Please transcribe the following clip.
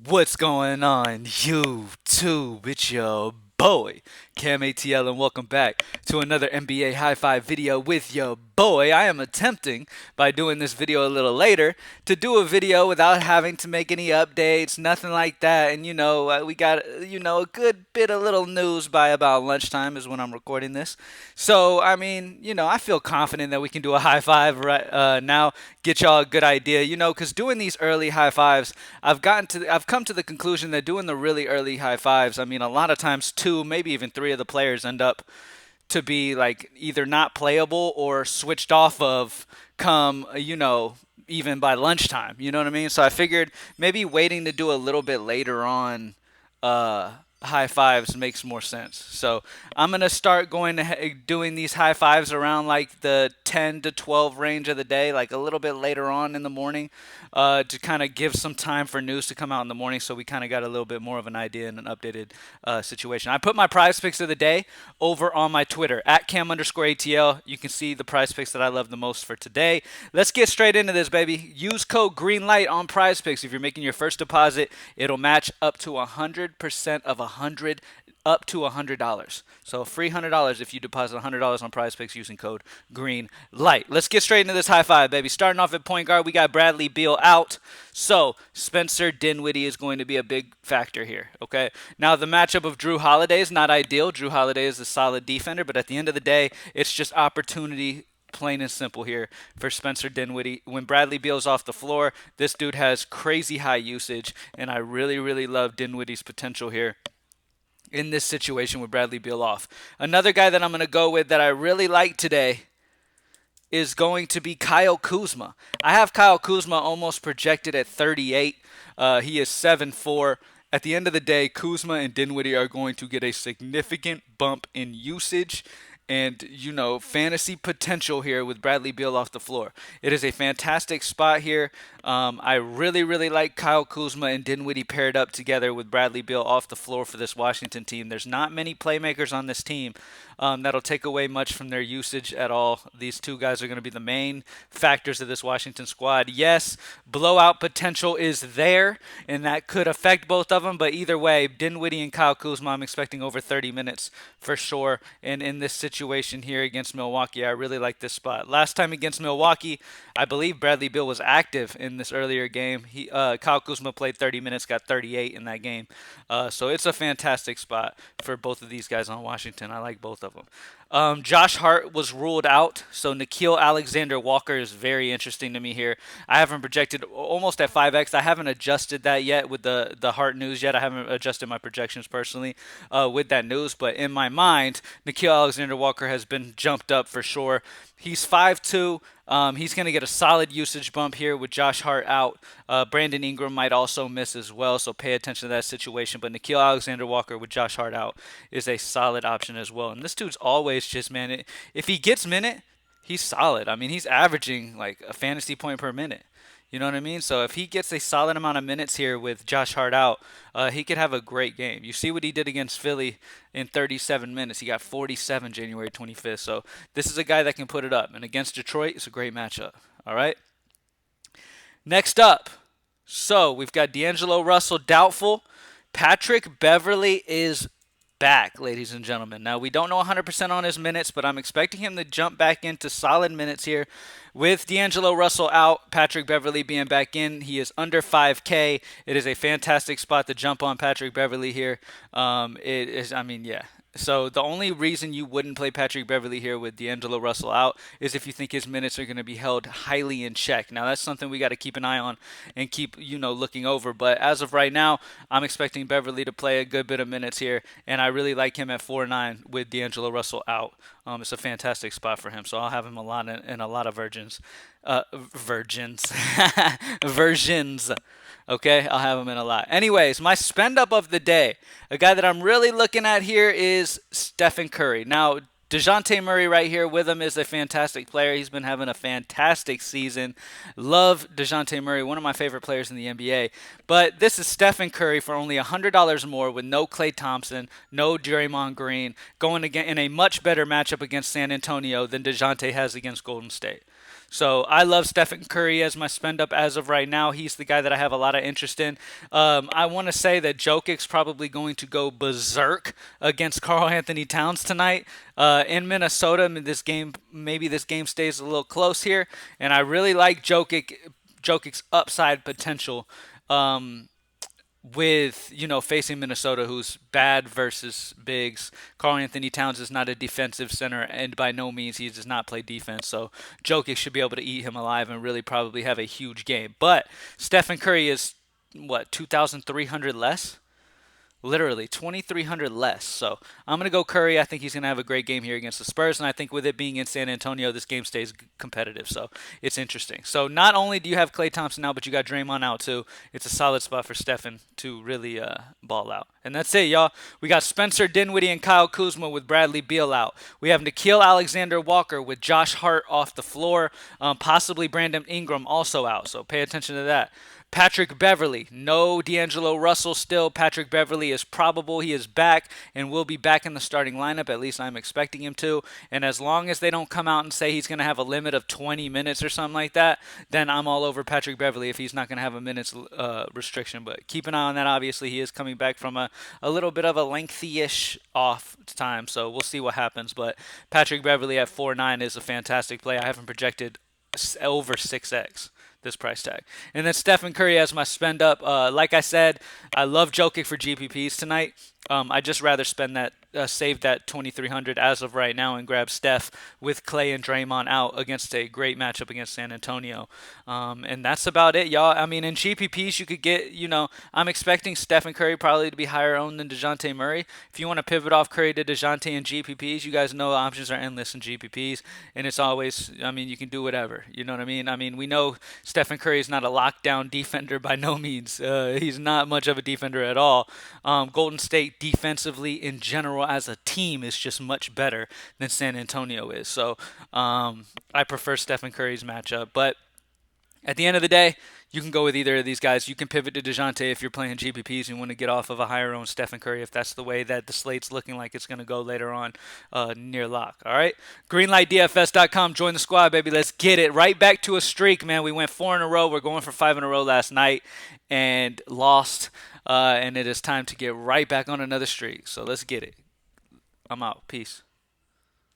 What's going on, YouTube? It's your boy, CamATL, and welcome back to another NBA High Five video with your boy. I am attempting, by doing this video a little later, to do a video without having to make any updates, nothing like that. And we got, a good bit of little news by about lunchtime is when I'm recording this. So, I feel confident that we can do a high five right now, get y'all a good idea, because doing these early high fives, I've come to the conclusion that doing the really early high fives, a lot of times two, maybe even three of the players end up to be like either not playable or switched off of come, even by lunchtime. You know what I mean? So I figured maybe waiting to do a little bit later on high fives makes more sense. So I'm gonna start doing these high fives around like the 10 to 12 range of the day, like a little bit later on in the morning, to kind of give some time for news to come out in the morning. So we kind of got a little bit more of an idea and an updated situation. I put my prize picks of the day over on my Twitter at cam_ATL. You can see the prize picks that I love the most for today. Let's get straight into this, baby. Use code GREENLIGHT on prize picks. If you're making your first deposit, it'll match up to 100% of 100 up to $100. So a free $100 if you deposit $100 on prize picks using code GREENLIGHT. Let's get straight into this high five, baby. Starting off at point guard, we got Bradley Beal out. So Spencer Dinwiddie is going to be a big factor here, okay? Now, the matchup of Drew Holiday is not ideal. Drew Holiday is a solid defender, but at the end of the day, it's just opportunity, plain and simple here for Spencer Dinwiddie. When Bradley Beal's off the floor, this dude has crazy high usage, and I really, really love Dinwiddie's potential here in this situation with Bradley Beal off. Another guy that I'm going to go with that I really like today is going to be Kyle Kuzma. I have Kyle Kuzma almost projected at 38. He is 7'4". At the end of the day, Kuzma and Dinwiddie are going to get a significant bump in usage and, fantasy potential here with Bradley Beal off the floor. It is a fantastic spot here. I really, really like Kyle Kuzma and Dinwiddie paired up together with Bradley Beal off the floor for this Washington team. There's not many playmakers on this team that'll take away much from their usage at all. These two guys are going to be the main factors of this Washington squad. Yes, blowout potential is there, and that could affect both of them, but either way, Dinwiddie and Kyle Kuzma, I'm expecting over 30 minutes for sure. And in this situation here against Milwaukee, I really like this spot. Last time against Milwaukee, I believe Bradley Beal was active in this earlier game. Kyle Kuzma played 30 minutes, got 38 in that game. So it's a fantastic spot for both of these guys on Washington. I like both of them. Josh Hart was ruled out, so Nickeil Alexander-Walker is very interesting to me here. I haven't projected almost at 5x. I haven't adjusted that yet with the Hart news yet. I haven't adjusted my projections personally with that news, but in my mind, Nickeil Alexander-Walker has been jumped up for sure. He's 5'2". He's going to get a solid usage bump here with Josh Hart out. Brandon Ingram might also miss as well, so pay attention to that situation. But Nickeil Alexander-Walker with Josh Hart out is a solid option as well. And this dude's always just, man, if he gets minute, he's solid. He's averaging like a fantasy point per minute. You know what I mean? So if he gets a solid amount of minutes here with Josh Hart out, he could have a great game. You see what he did against Philly in 37 minutes. He got 47 January 25th. So this is a guy that can put it up. And against Detroit, it's a great matchup. All right? Next up, so we've got D'Angelo Russell doubtful. Patrick Beverley is back, ladies and gentlemen. Now, we don't know 100% on his minutes, but I'm expecting him to jump back into solid minutes here. With D'Angelo Russell out, Patrick Beverley being back in, he is under 5K. It is a fantastic spot to jump on Patrick Beverley here. It is, yeah. So the only reason you wouldn't play Patrick Beverley here with D'Angelo Russell out is if you think his minutes are going to be held highly in check. Now, that's something we got to keep an eye on and keep, looking over. But as of right now, I'm expecting Beverley to play a good bit of minutes here, and I really like him at 4-9 with D'Angelo Russell out. It's a fantastic spot for him, so I'll have him a lot in a lot of versions. Versions. Okay, I'll have him in a lot. Anyways, my spend up of the day, a guy that I'm really looking at here is Stephen Curry. Now, DeJounte Murray right here with him is a fantastic player. He's been having a fantastic season. Love DeJounte Murray, one of my favorite players in the NBA. But this is Stephen Curry for only $100 more with no Klay Thompson, no Draymond Green, going again in a much better matchup against San Antonio than DeJounte has against Golden State. So I love Stephen Curry as my spend up as of right now. He's the guy that I have a lot of interest in. I want to say that Jokic's probably going to go berserk against Karl Anthony Towns tonight in Minnesota. Maybe this game stays a little close here, and I really like Jokic's upside potential. Um, with facing Minnesota, who's bad versus bigs. Karl Anthony Towns is not a defensive center, and by no means he does not play defense. So Jokic should be able to eat him alive and really probably have a huge game. But Stephen Curry is what 2,300 less. Literally 2,300 less. So I'm going to go Curry. I think he's going to have a great game here against the Spurs. And I think with it being in San Antonio, this game stays competitive. So it's interesting. So not only do you have Klay Thompson now, but you got Draymond out too. It's a solid spot for Stephen to really ball out. And that's it, y'all. We got Spencer Dinwiddie and Kyle Kuzma with Bradley Beal out. We have Nickeil Alexander-Walker with Josh Hart off the floor. Possibly Brandon Ingram also out. So pay attention to that. Patrick Beverley, no D'Angelo Russell still. Patrick Beverley is probable. He is back and will be back in the starting lineup. At least I'm expecting him to. And as long as they don't come out and say he's going to have a limit of 20 minutes or something like that, then I'm all over Patrick Beverley if he's not going to have a minutes restriction. But keep an eye on that. Obviously, he is coming back from a little bit of a lengthy-ish off time. So we'll see what happens. But Patrick Beverley at 4.9 is a fantastic play. I haven't projected over 6x this price tag. And then Stephen Curry as my spend up. Like I said, I love Jokic for GPPs tonight. I just rather spend that, save that 2,300 as of right now and grab Steph with Klay and Draymond out against a great matchup against San Antonio. And that's about it, y'all. I mean, in GPPs, you could get, I'm expecting Stephen Curry probably to be higher owned than DeJounte Murray. If you want to pivot off Curry to DeJounte in GPPs, you guys know options are endless in GPPs. And it's always, you can do whatever. You know what I mean? We know Stephen Curry is not a lockdown defender by no means. He's not much of a defender at all. Golden State defensively in general as a team is just much better than San Antonio is. So I prefer Stephen Curry's matchup. But at the end of the day, you can go with either of these guys. You can pivot to DeJounte if you're playing GPPs and want to get off of a higher owned Stephen Curry if that's the way that the slate's looking like it's going to go later on near lock. All right? GreenlightDFS.com. Join the squad, baby. Let's get it. Right back to a streak, man. We went 4 in a row. We're going for 5 in a row last night and lost. And it is time to get right back on another streak. So let's get it. I'm out. Peace.